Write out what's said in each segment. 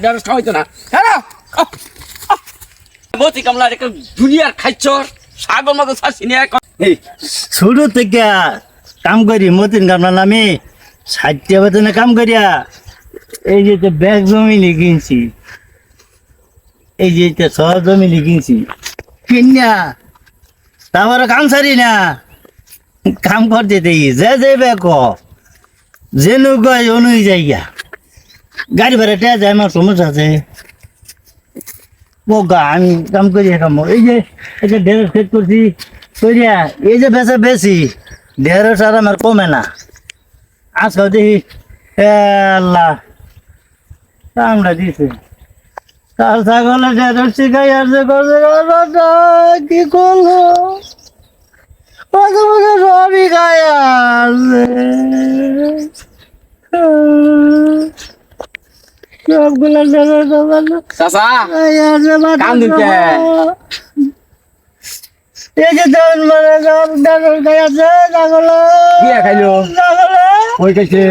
ঢেঁড়স খাওয়াইতো না হ্যাঁ মতি কামলা একটা দুনিয়ার খাইছর ছাগল মতো ছাড়ছি নিয়ে শুরু থেকে কাম করি মতিন কামলা নামে 60 বেতনে কাম করিয়া এই যে ব্যাগ জমি কিনছি এই যে শহর জমি কিনছি কিনা তারপরে কাম সারি না কাম করতে দেই যে যাইবে ক যে নৌকায় অনুই যাইয়া গাড়ি ভাড়াটা যায় আমার সমস্যা আছে বোকা আমি কাম করি কামো এই যে ঢেঁড়স খেত করছি করিয়া এই যে বেচা বেশি ঢেঁড়স আর আমার কমে না আজকাল দেখি আল্লাহ কামড়া দিছে কাল ছাগলে ঢেঁড়স শিখাই আসছে কি করলো মাঝে মাঝে সবই খায় আসছে সবগুলো চাচা কাম দিতে এই যে ঢেঁড়স খাই আছে ছাগলে কি খাইলো ওই খাইছে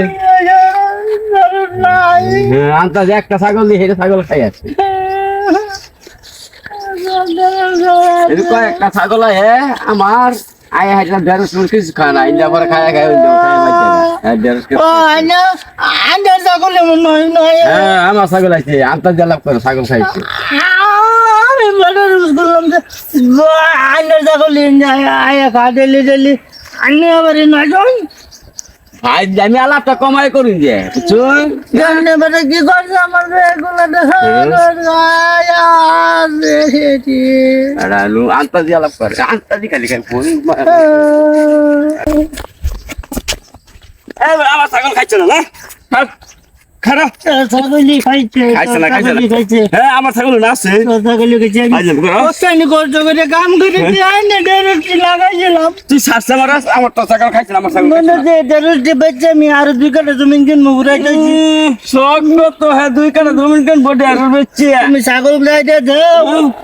আন্তাজে একটা ছাগল দিয়ে হেঁটে ছাগল খাই আছে একটা ছাগল আহে আমার আয় হাইটা ঢেঁড়স কিছু খায় না ইন্ডিয়া পরে খায় হ্যাঁ আমার ছাগল আছে আন্তাজে লাভ করে ছাগল খাইছে আমি আলাপটা কমাই করি যে কি করছে আমার আন্তাজি আলাপ করে আন্তাজি খালি খালি আমার ছাগল খাইছে না খারাপ ছাগলি খাইছে হ্যাঁ আমার ছাগল না আছে ছাগলি খাইছে কষ্ট করে কাম করে লাগাইছিলাম তুই সারছে মারাস আমার তো ছাগল খাইছে আমার ছাগল ঢেঁড়সটি বেচে আমি আরো 2 কাঠা জমিন কিনবো ঘুরাই যাচ্ছি স্বপ্ন তো হ্যাঁ 2 কাঠা জমিন কিনবো ঢেঁড়স বেচছি আমি ছাগল গাইতে দাও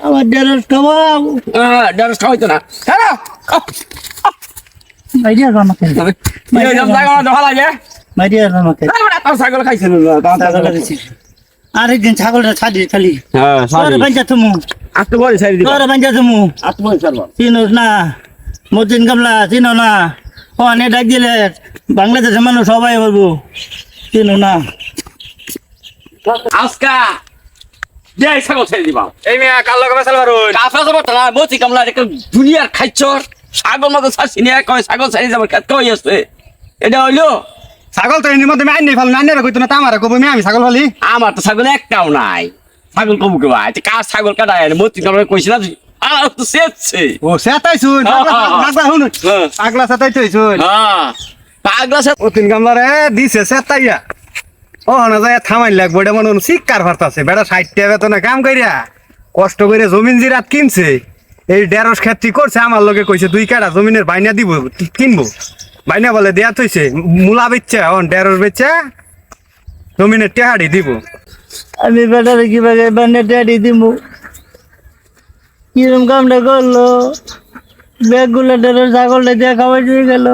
আমার ঢেঁড়স খাওয়াও ঢেঁড়স খাওয়াইতো না হ্যাঁ মাইরিয়া আমাকে ভালো লাগে মাইরিয়া আমাকে তোর ছাগল খাইছে আরেকদিন ছাগলটা ছাড়ি খালি বাঞ্চা তুমি আসতে বলে ছাড়ি দিব বাঞ্চা তুমি আসতে বলে ছাড়ব চিনোস না মতিন কামলা চিনো না অনেক ডাক দিলে বাংলাদেশের মানুষ সবাই বলবো চিনো না আজকা দে ছাগল ছেড়ে দিবা এই মেয়া কাল লগে বেসাল পারুন কাফা যাব না মতি কামলা একটা দুনিয়ার খাইছর ছাগল মতো ছাড়ছি নিয়ে কয় ছাগল ছেড়ে যাব কই আছে এটা হইলো ছাগল তো এর মধ্যে আমি আইনি ফেল না কইতো না তামারে কব আমি ছাগল ফেলি আমার তো ছাগল একটাও নাই ছাগল কবু কে ভাই কার ছাগল কাটায় মতি কামলা কইছ না আর তো সেছে ও সেতাই শুন পাগলা হুন পাগলা সেতাই তুই শুন হ্যাঁ পাগলা সে ও তিন গামলারে দিছে সেতাইয়া ও না যায় থামাই লাগবো এটা মনে শিকার ভারতাছে বেড়া 60 টাকা বেতনে কাম কইরা কষ্ট করে জমিন জিরাত কিনছে এই ঢেঁড়স খেতি করছে আমার লগে কইছে 2 কাঠা জমিনের বাইনা দিব কিনবো বাইনা বলে দেয়া থইছে মূলা বেচছে ঢেঁড়স বেচছে জমিনের টেহাড়ি দিব আমি বেটারে কিভাবে বান্নে টেহাড়ি দিব কিরম কামটা করলো ব্যাগগুলো ঢেঁড়স ছাগলটা দিয়ে খাওয়াই দিয়ে গেল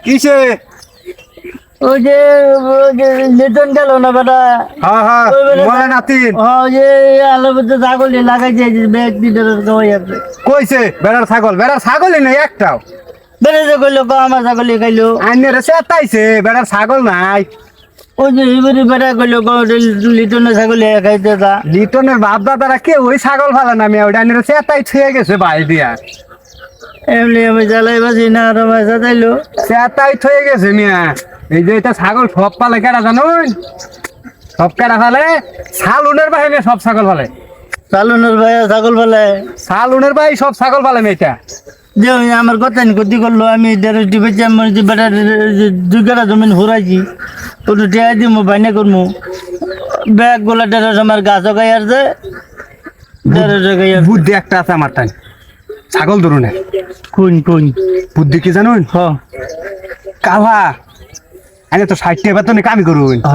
কিসে ওই যে লিটন গেল না বেটা হ্যাঁ হ্যাঁ মনে নাতিন ওই যে আলোর মধ্যে ছাগল লাগাইছে ব্যাগ দিয়ে খাওয়াই আছে কইছে বেড়ার ছাগলই নাই একটাও বেড়ে যে কইলো আমার ছাগল খাইলো আইনের সেতাইছে বেড়ার ছাগল নাই ওই যে এবারে বেড়া কইলো লিটনের ছাগল খাইতে তা লিটনের বাপ দাদারা কেউ ওই ছাগল ফালা নামে ওই আইনের সেতাই ছুঁয়ে গেছে ভাই দিয়া এমনি আমি জ্বালাই বাজি না আর আমার সাথাইলো সেতাই ছুঁয়ে গেছে মিয়া এই যে এটা ছাগল সব পালে কেডা জানুন সব কেডা ফালে সালুনের বাহিনী সব ছাগল ফালে সালুনের ভাই ছাগল ফেলে সালুনের ভাই সব ছাগল ফালে মেয়েটা যে আমার কথা নি ক্ষতি করলো আমি ঢেঁড়স বেচে আমার যে বেটা 2 কাঠা জমিন ঘুরাইছি ওটা টেয়া দিব বাইনা করবো ব্যাগ গোলা ঢেঁড়স আমার গাছও গাই আসছে ঢেঁড়স গাই বুদ্ধি একটা আছে আমার তাই ছাগল ধরুন কোন বুদ্ধি কি জানুন হ কালা আমি তো 60 টাকা বেতনে কামি করুন হ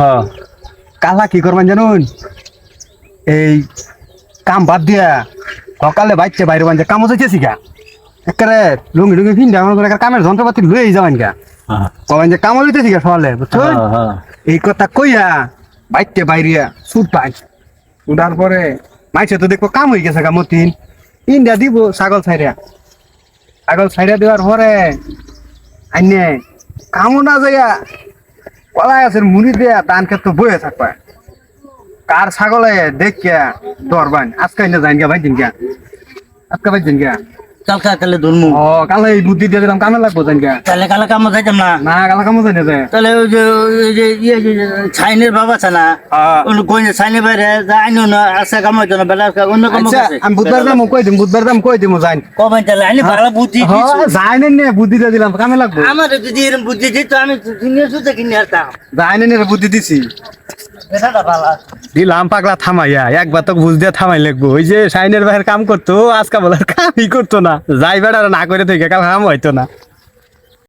কালা কি করবেন জানুন এই কাম বাদ দিয়া সকালে বাইচ্ছে বাইরে বাঞ্জে কামও যাইতেছি গা একেবারে লুঙ্গি টুঙ্গি ফিন আমার করে কামের যন্ত্রপাতি লুয়েই যাবেন গা কবেন যে কামল হইতেছি গা সকালে বুঝছো এই কথা কইয়া বাইতে বাইরিয়া সুট পাই উঠার পরে মাইছে তো দেখবো কাম হয়ে গেছে গা মতিন ইন্ডিয়া দিব ছাগল ছাইরা দেওয়ার পরে আইনে কামও না যাইয়া কলাই আছে মুড়ি দেয়া ধান ক্ষেত্র বয়ে থাকবা কার ছাগলে দেখিয়া ধরবান আজকে না যাইন গা ভাই দিন গা আজকে ভাই দিন গা কালকা তাহলে ধরমু ও কালে এই বুদ্ধি দিয়ে দিলাম কামে লাগবো যাইন গা তাহলে কালা কাম যাইতাম না না কালা কামও যাই না যায় তাহলে ওই যে ইয়ে যে ছাইনের বাবা আছে না অন্য কোন ছাইনে বাইরে যাইনো না আসা কাম হইতো না বেলা অন্য কাম আচ্ছা আছে আমি বুধবার দাম কই দিম যাইন কবেন তাহলে আইনি ভালো বুদ্ধি দিছো যাইনে নে বুদ্ধি দিয়ে দিলাম কামে লাগবো আমার যদি এরকম বুদ্ধি দিত আমি দুনিয়া সুতে কিনে আসতাম যাইনে নে বুদ্ধি দিছি বেটাটা ভালো দিলাম পাগলা থামাইয়া একবার তো বুঝ দিয়ে থামাই লাগবো ওই যে সাইনের বাইরের কাম করতো আজকে বলার কামই করতো না যাই বেড়া না করে থেকে কাল কাম হইতো না